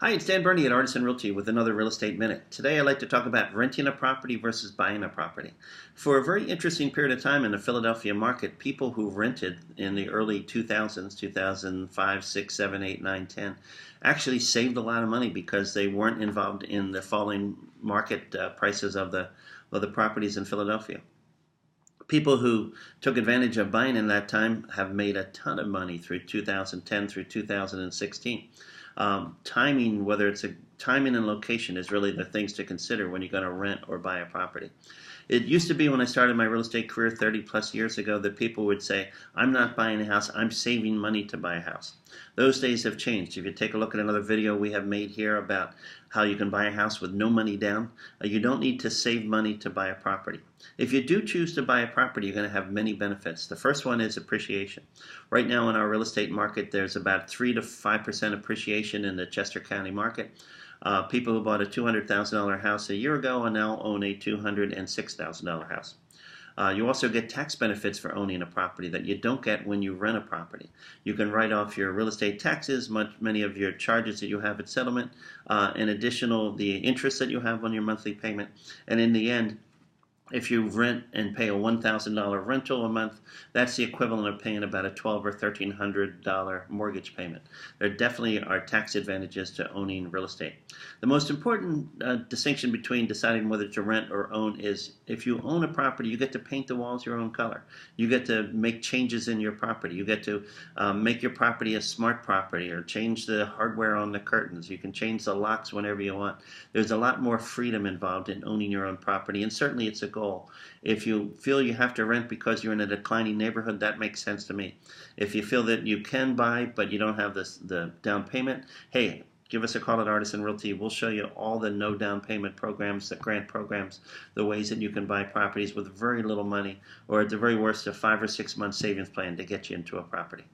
Hi, it's Dan Burney at Artisan Realty with another Real Estate Minute. Today I'd like to talk about renting a property versus buying a property. For a very interesting period of time in the Philadelphia market, people who rented in the early 2000s, 2005, 6, 7, 8, 9, 10, actually saved a lot of money because they weren't involved in the falling market prices of the properties in Philadelphia. People who took advantage of buying in that time have made a ton of money through 2010 through 2016. Timing, whether it's a timing and location, is really the things to consider when you're going to rent or buy a property. It used to be when I started my real estate career 30 plus years ago that people would say, I'm not buying a house, I'm saving money to buy a house. Those days have changed. If you take a look at another video we have made here about how you can buy a house with no money down, you don't need to save money to buy a property. If you do choose to buy a property, you're going to have many benefits. The first one is appreciation. Right now in our real estate market, there's about 3 to 5% appreciation in the Chester County market. People who bought a $200,000 house a year ago and now own a $206,000 house. You also get tax benefits for owning a property that you don't get when you rent a property. You can write off your real estate taxes, many of your charges that you have at settlement, in addition the interest that you have on your monthly payment. And in the end, if you rent and pay a $1,000 rental a month, that's the equivalent of paying about a $1,200 or $1,300 mortgage payment. There definitely are tax advantages to owning real estate. The most important distinction between deciding whether to rent or own is if you own a property, you get to paint the walls your own color. You get to make changes in your property. You get to make your property a smart property or change the hardware on the curtains. You can change the locks whenever you want. There's a lot more freedom involved in owning your own property, and certainly it's a goal. If you feel you have to rent because you're in a declining neighborhood, that makes sense to me. If you feel that you can buy but you don't have the down payment, hey, give us a call at Artisan Realty. We'll show you all the no down payment programs, the grant programs, the ways that you can buy properties with very little money, or at the very worst, a 5 or 6 month savings plan to get you into a property.